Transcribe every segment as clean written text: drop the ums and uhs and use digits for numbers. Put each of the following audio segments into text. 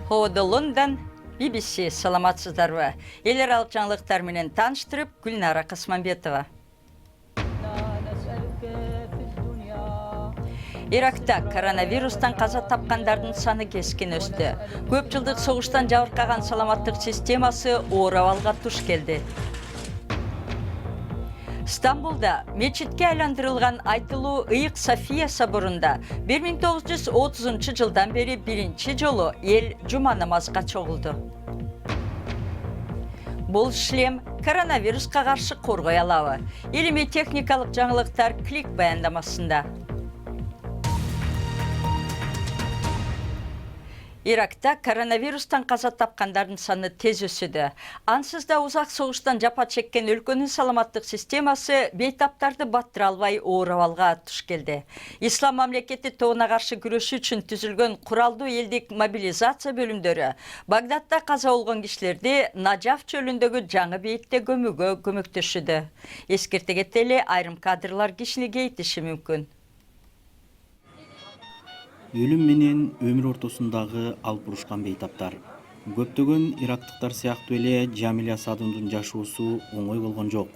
Ховды Лондон, BBC, саламатсыздарбы. Елер алып жаңалықтар менен таныштырып, Гүлнара Касманбетова. Иракта коронавирустан каза тапкандардын саны кескен өстү. Көп жылдык согуштан жабыркаган саламаттык системасы оор абалга туш келди. Стамбулда мечитке айландырылган айтылуу Ыйык София соборунда 1930 жылдан бери биринчи жолу эл жума намазга чогулду. Бул шлем коронавируска каршы коргой алабы? Илимий техникалык жаңылыктар клик баяндамасында. Иракта коронавирустан каза тапкандардын саны тез өсүүдө. Ансыз да узак согуштан жапа чеккен өлкөнүн саламаттык системасы бейтаптарды баттыра албай оор абалга туш келди. Ислам мамлекети тобуна каршы күрөшүү үчүн түзүлгөн куралдуу элдик мобилизация бөлүмдөрү Багдадда каза болгон кишилерди Нажаф чөлүндөгү жаңы бейитте көмүүгө көмөктөшүүдө. Эскерте кетели, айрым кадрлар кишини кейтиши мүмкүн. Өлүм менен өмүр ортосундагы алып урушкан бейтаптар. Көптөгөн ирактыктар сыяктуу эле Жамиля Садундун жашоосу оңой болгон жок.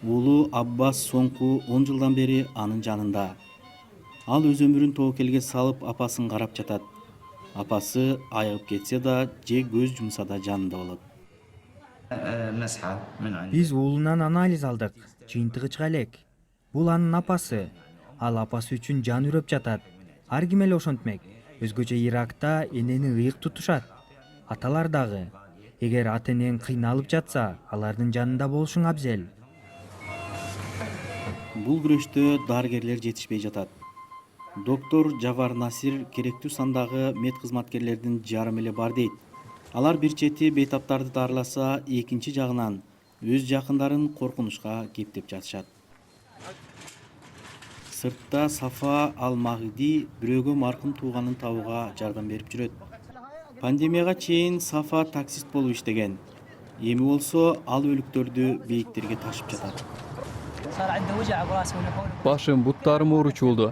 Уулу Аббас соңку 10 жылдан бери анын жанында. Ал өз өмүрүн тобокелге салып апасын карап жатат. Апасы айыгып кетсе да же көз жумса да жанында болот. Биз уулунан анализ алдык. Жыйынтыгы чыга элек. Бул анын апасы. Ал апасы үчүн жан үрөп жатат. Ар ким эле ошентмек. Өзгөчө Иракта энени ыйык тутушат. Аталар дагы. Эгер ата энең кыйналып жатса, алардын жанында болушуң абзел. Бул күрөштө дарыгерлер жетишпей жатат. Доктор Жавар Насир керектүү сандагы мед кызматкерлердин жарым эле бар дейт. Алар бир чети бейтаптарды дарыласа, экинчи жагынан өз жакындарын коркунучка кептеп жатышат. Сыртта Сафа Ал-Магди бирөөгө маркум тууганын табууга жардам берип жүрөт. Пандемияга чейин Сафа таксист болуп иштеген. Эми болсо ал өлүктөрдү бейиттерге ташып жатат. Башым, буттарым ооручу болду.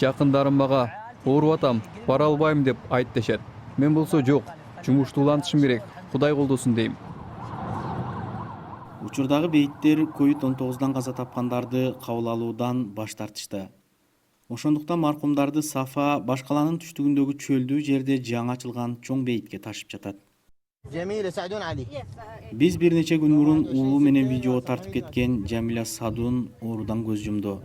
Жакындарым мага ооруп атам, бара албайм деп айт дешет. Мен болсо жок, жумушту улантышым керек, Кудай колдосун дейм. Учурдагы бейиттер COVID-19 каза тапкандарды кабыл алуудан баш тартышты. Ошондуктан маркумдарды Сафа башкаланын түштүгүндөгү чөлдүү жерде жаңы ачылган чоң бейитке ташып жатат. Биз бир нече күн мурун уулу менен видеого тартып кеткен Жамиля Садун оорудан көз жумду.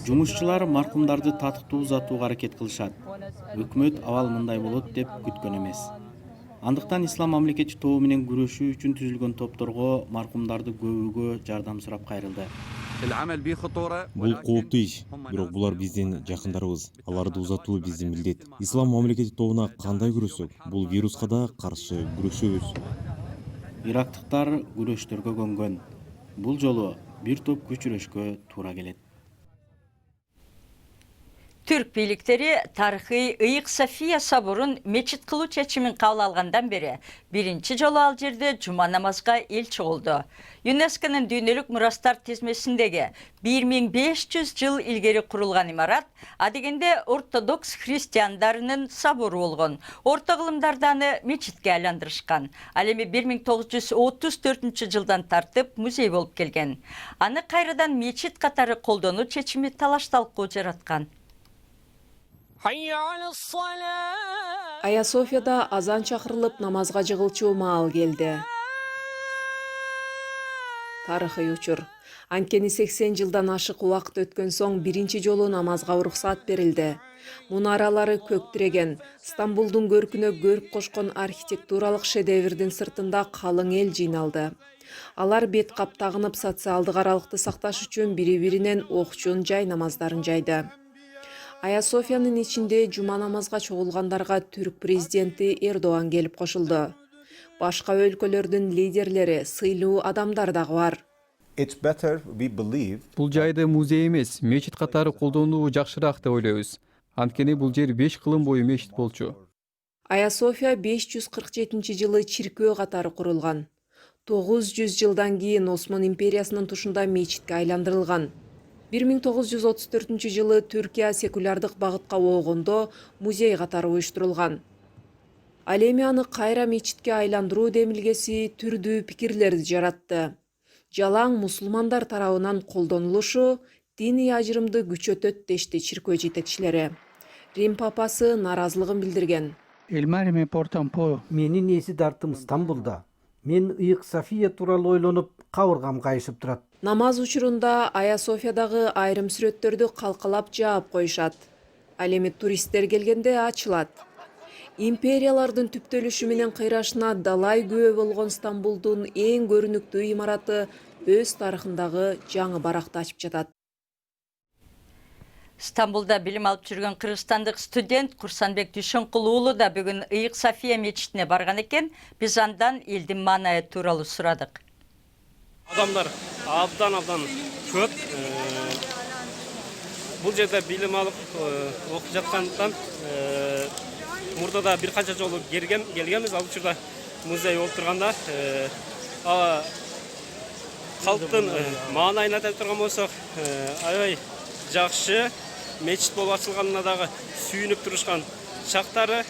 Жумушчулар маркумдарды татыктуу узатууга аракет кылышат. Өкмөт абал мындай болот деп күткөн эмес. Андыктан Ислам мамлекети тобу менен күрөшүү үчүн түзүлгөн топторго маркумдарды көбүүгө жардам сурап кайрылды. Бул кооптуу иш, бирок булар биздин жакындарыбыз. Аларды узатуу биздин милдет. Ислам мамлекети тобуна кандай күрөшсөк, бул вируска да каршы күрөшөбүз. Ирактыктар күрөштөргө көнгөн. Бул жолу бир топ күчүрөшкө туура келет. Түрк бийликтери тарыхый Ыйык София соборун мечит кылуу чечимин кабыл алгандан бери биринчи жолу ал жерде жума намазга эл чогулду. ЮНЕСКОнун дүйнөлүк мурастар тизмесиндеги 1500 жыл илгери курулган имарат адегенде ортодокс христиандарынын собору болгон. Орто кылымдарда аны мечитке айландырышкан. Ал эми 1934 жылдан тартып музей болуп келген. Аны кайрадан мечит катары колдонуу чечими талаш-талкуу жараткан. Ая Софияда азан чакырылып намазга жыгылчу маал келди. Тарыхый учур. Анткени 80 жылдан ашык убакыт өткөн соң биринчи жолу намазга уруксат берилди. Мунаралары көк тиреген, Стамбулдун көркүнө көрк кошкон архитектуралык шедеврдин сыртында калың эл жыйналды. Алар бет кап тагынып социалдык аралыкты сакташ үчүн бири-биринен окчун жай намаздарын жайды. Ая Софиянын ичинде жума намазга чогулгандарга түрк президенти Эрдоган келип кошулду. Башка өлкөлөрдүн лидерлери, сыйлуу адамдар дагы бар. Бул жайды музей эмес, мечит катары колдонуу жакшыраак деп ойлойбуз. Анткени бул жер 5 кылым бою мечит болчу. Ая София 547-жылы чиркөө катары курулган. 900 жылдан кийин Осман империясынын тушунда мечитке айландырылган. 1934 Түркия секулярдык багытка оогондо музей катары уюштурулган. Ал эми аны кайра мечитке айландыруу демилгеси түрдүү пикирлерди жаратты. Жалаң мусулмандар тарабынан колдонулушу диний ажырымды күчөтөт дешти чиркөө жетекчилери. Рим папасы нааразылыгын билдирген. Менин эси дартым Стамбулда. Мен ыйык София тууралуу ойлонуп, кабыргам кайышып турат. Намаз учурунда Ая Софиядагы айрым сүрөттөрдү калкалап жаап коюшат. Ал эми туристтер келгенде ачылат. Империялардын түптөлүшү менен кыйрашына далай күбө болгон Стамбулдун эң көрүнүктүү имараты өз тарыхындагы жаңы баракты ачып жатат. Стамбулда билим алып жүргөн кыргызстандык студент Курсанбек Дүйшөнкул уулу да бүгүн Ыйык София мечитине барган экен. Биз андан элдин маанайы тууралуу сурадык. Адамдар абдан көп. Бул жерде билим алып окуп жаткандыктан мурда да бир канча жолу келгенбиз. Ал учурда музей болуп турганда калктын маанайын айтып турган болсок, аябай жакшы мечит болуп ачылганына дагы сүйүнүп турушкан чактары.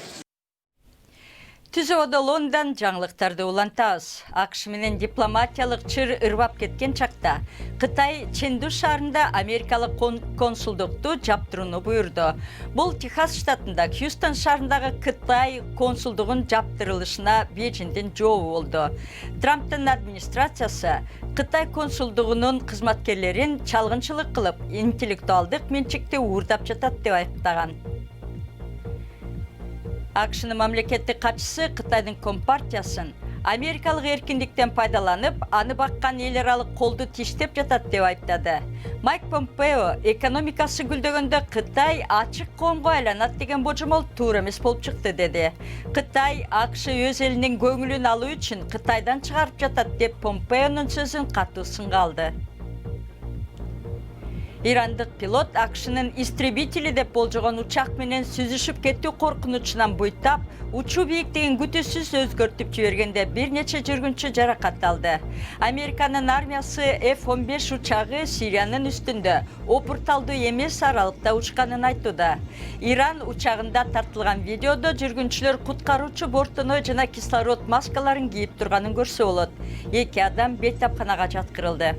Түзө одолондан жаңылыктарды улантабыз. АКШ менен дипломатиялык чыр ырбап кеткен чакта Кытай Чэнду шаарында америкалык консулдукту жаптырууну буйрду. Бул Техас штатында Хьюстон шаарындагы Кытай консулдугун жаптырылышына Бейжиңдин жообу болду. Трамптын администрациясы Кытай консулдугунун кызматкерлерин чалгынчылык кылып, интеллектуалдык менчикти уурдап жатат деп айыптаган. АКШнын мамлекеттик катчысы Кытайдын Компартиясын америкалык эркиндиктен пайдаланып, аны баккан эл аралык колду тиштеп жатат деп айыптады. Майк Помпео экономикасы гүлдөгөндө Кытай ачык коомго айланат деген божомол туура эмес болуп чыкты деди. Кытай АКШ өз элинин көңүлүн алуу үчүн Кытайдан чыгарып жатат деп Помпеонун сөзүн катуу сынга алды. Ирандык пилот АКШнын истребители деп болжогон учак менен сүзүшүп кетүү коркунучунан буйтап, учуу бийиктигин күтүүсүз өзгөртүп жибергенде бир нече жүргүнчү жаракат алды. Американын армиясы F-15 учагы Сириянын үстүндө опурталдуу эмес аралыкта учканын айтууда. Иран учагында тартылган видеодо жүргүнчүлөр куткаруучу бортоной жана кислород маскаларын кийип турганын көрсө болот. 2 адам бейтапканага жаткырылды.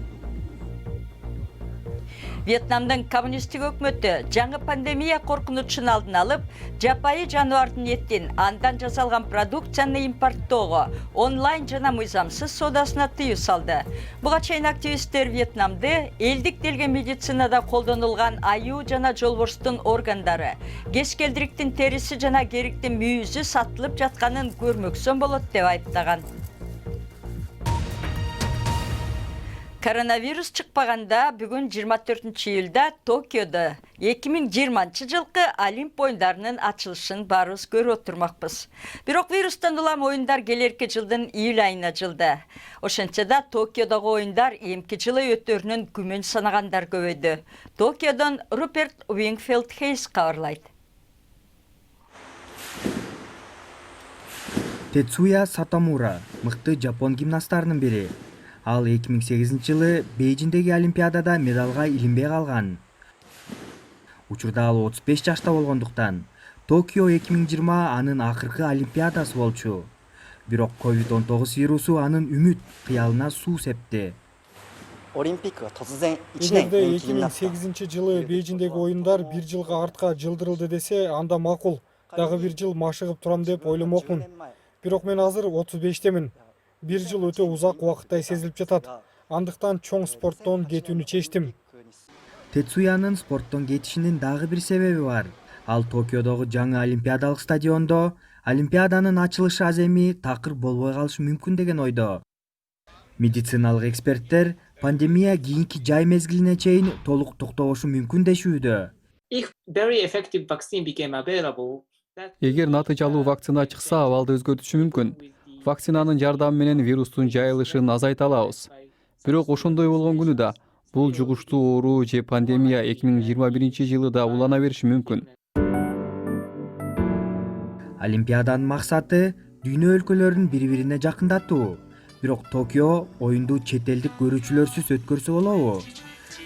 Вьетнамдын коммунисттик өкмөтү жаңы пандемия коркунучун алдын алып, жапайы жаныбардын этин андан жасалган продукцияны импорттоого онлайн жана мыйзамсыз соодасына тыюу салды. Буга чейин активисттер Вьетнамды элдиктелген медицинада колдонулган аюу жана жолборстун органдары, кескелдириктин териси жана кериктин мүйүзү сатылып жатканын көрмөксөн болот деп айыптаган. Коронавирус чыкпаганда бүгүн 24-июлда Токиодо 2020 жылкы Олимп оюндарынын ачылышын баарыбыз көрүп отурмакпыз. Бирок вирустан улам оюндар келерки жылдын июль айына жылды. Ошентсе да Токиодогу оюндар эмки жылы өтөрүнүн күмөн санагандар көбөйдү. Токиодон Руперт Уингфилд Хейс кабарлайт. Тецуя Сатомура мыкты жапон гимнасттарынын бири. Ал 2008 жылы Бейжиңдеги Олимпиадада медалга илинбей калган. Учурда ал 35 жашта болгондуктан Токио 2020 анын акыркы Олимпиадасы болчу. Бирок COVID-19 вирусу анын үмүт кыялына суу септи. Эгерде 2008 жылы Бейжиңдеги оюндар бир жылга артка жылдырылды десе, анда макул. Дагы бир жыл машыгып турам деп ойломокмун. Бирок мен азыр 35темин. Бир жыл өтө узак убакыттай сезилип жатат. Андыктан чоң спорттон кетүүнү чечтим. Тецуянын спорттон кетишинин дагы бир себеби бар. Ал Токиодогу жаңы олимпиадалык стадиондо Олимпиаданын ачылышы аз эми такыр болбой калышы мүмкүн деген ойдо. Медициналык эксперттер пандемия кийинки жай мезгилине чейин толук токтобошу мүмкүн дешүүдө. Эгер натыйжалуу вакцина чыкса, абалды өзгөртүшү мүмкүн. Вакцинанын жардамы менен вирустун жайылышын азайта алабыз. Бирок ошондой болгон күнү да бул жугуштуу оору же пандемия 2021 жылы да улана бериши мүмкүн. Олимпиаданын максаты дүйнө өлкөлөрүн бири-бирине жакындатуу. Бирок Токио оюнду чет элдик көрүүчүлөрсүз өткөрсө болобу?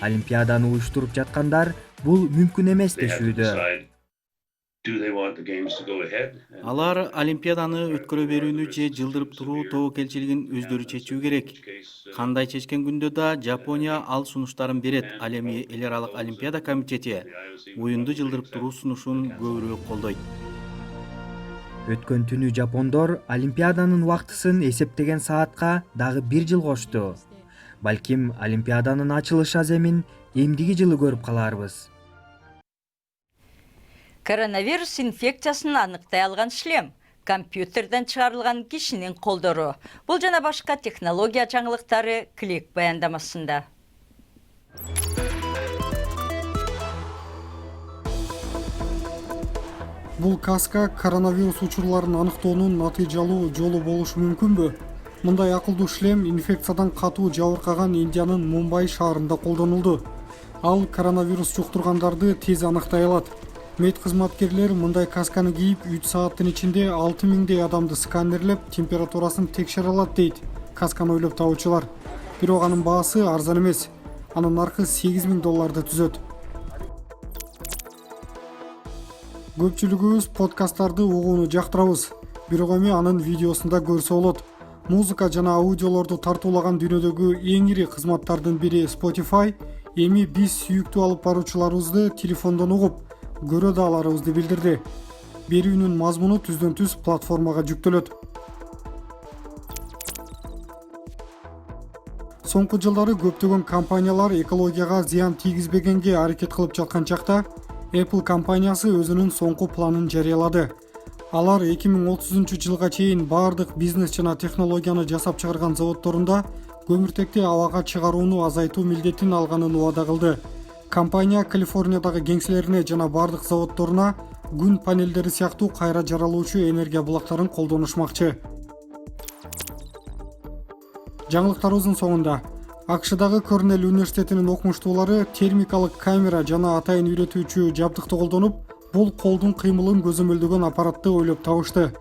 Олимпиаданы уюштуруп жаткандар бул мүмкүн эмес дешүүдө. Алар Олимпиаданы өткөрө берүүнү же жылдырып туруу тобокелчилигин өздөрү чечүү керек. Кандай чечкен күндө да Жапония ал сунуштарын берет. Ал эми эл аралык Олимпиада комитети оюнду жылдырып туруу сунушун көбүрөөк колдойт. Өткөн түнү жапондор Олимпиаданын убактысын эсептеген саатка дагы 1 жыл кошту. Балким Олимпиаданын ачылыш аземин эмдиги жылы көрүп каларбыз. Коронавирус инфекциясын аныктай алган шлем, компьютерден чыгарылган кишинин колдору. Бул жана башка технология жаңылыктары Клик баяндамасында. Бул каска коронавирус учурларын аныктоонун натыйжалуу жолу болушу мүмкүнбү? Мындай акылдуу шлем инфекциядан катуу жабыркаган Индиянын Мумбай шаарында колдонулду. Ал коронавирус жуктургандарды тез аныктай алат. Мед кызматкерлер мындай касканы кийип 3 сааттын ичинде 6000 адамды сканерлеп, температурасын текшере алат дейт касканы ойлоп табуучулар. Бирок анын баасы арзан эмес. Анын наркы $8000 түзөт. Көпчүлүгүбүз подкасттарды угууну жактырабыз, бирок эми анын видеосунда көрсө болот. Музыка жана аудиолорду тартуулаган дүйнөдөгү эң ири кызматтардын бири Spotify эми биз сүйүктүү алып баруучуларыбызды телефондон угуп, көрө да аларыбызды билдирди. Берүүнүн мазмуну түздөн-түз платформага жүктөлөт. Соңку жылдары көптөгөн компаниялар экологияга зыян тийгизбегенге аракет кылып жаткан чакта Apple компаниясы өзүнүн соңку планын жарыялады. Алар 2030 жылга чейин бардык бизнес жана технологияны жасап чыгарган заводдорунда көмүртекти абага чыгарууну азайтуу милдетин алганын убада кылды. Компания Калифорниядагы кеңселерине жана бардык заводдоруна күн панелдери сыяктуу кайра жаралуучу энергия булактарын колдонушмакчы. Жаңылыктарыбыздын соңунда АКШдагы Корнелл университетинин окумуштуулары термикалык камера жана атайын үйрөтүүчү жабдыкты колдонуп, бул колдун кыймылын көзөмөлдөгөн аппаратты ойлоп табышты.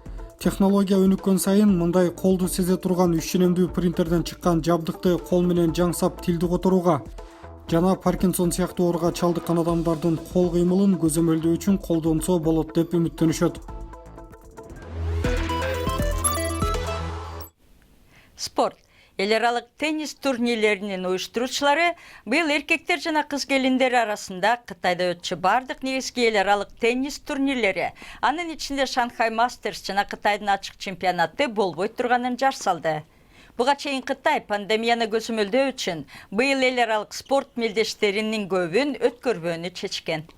Технология өнүккөн сайын мындай колду сезе турган 3 ченемдүү принтерден чыккан жабдыкты кол менен жаңсап тилди которууга жана Паркинсон сыяктуу ооруга чалдыккан адамдардын кол кыймылын көзөмөлдөө үчүн колдонсо болот деп үмүттөнүшөт. Спорт. Эл аралык теннис турнирлеринин уюштуруучулары быйыл эркектер жана кыз келиндер арасында Кытайда өтчү бардык негизги эл аралык теннис турнирлери, анын ичинде Шанхай Мастерс жана Кытайдын ачык чемпионаты болбой турганын жар салды. Буга чейин Кытай пандемияны көзөмөлдөө үчүн быйыл эл аралык спорт мелдештеринин көбүн өткөрбөөнү чечкен.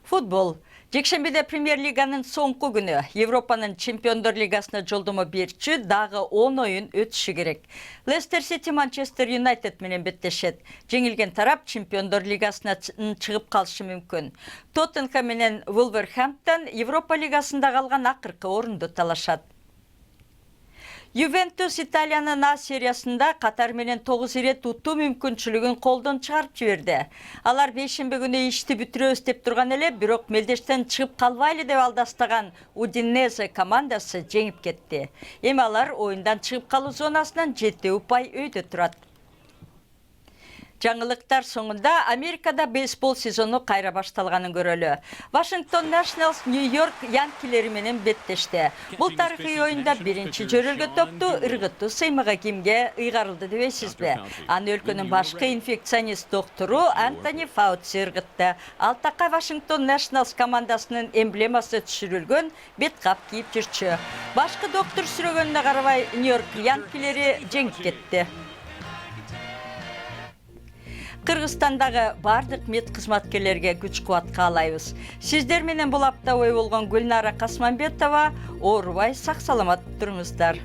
Футбол. Жекшембиде Премьер-лиганын соңку күнү Европанын Чемпиондор лигасына жолдомо берчү дагы 10 оюн өтүшү керек. Лестер Сити Манчестер Юнайтед менен беттешет. Жеңилген тарап Чемпиондор лигасына чыгып калышы мүмкүн. Тоттенхэм менен Вулверхэмптон Европа лигасында калган акыркы орунду талашат. Ювентус Италиянын А сериясында Катар менен 9 ирет утуу мүмкүнчүлүгүн колдон чыгарып жиберди. Алар бейшемби күнү ишти бүтүрөбүз деп турган эле, бирок мелдештен чыгып калбайлы деп алдастаган Удинезе командасы жеңип кетти. Эми алар оюндан чыгып калуу зонасынан 7 упай өйдө турат. Жаңылыктар соңунда Америкада бейсбол сезону кайра башталганын көрөлү. Вашингтон Nationals Нью-Йорк Янкилери менен беттешти. Бул тарыхый оюнда биринчи жөрөлгө топту ыргыттуу сыймага кимге ыйгарылды дебейсизби? Аны өлкөнүн башкы инфекционист доктору Антони Фаучи ыргытты. Ал такай Вашингтон Nationals командасынын эмблемасы түшүрүлгөн бет кап кийип жүрчү. Башкы доктор сүрөгөнүнө карабай Нью-Йорк Янкилери жеңип кетти. Кыргызстандагы бардык мед кызматкерлерге күч-кубат каалайбыз. Сиздер менен бул апта ой болгон Гүлнара Касманбетова, оорубай сак саламат туруңуздар.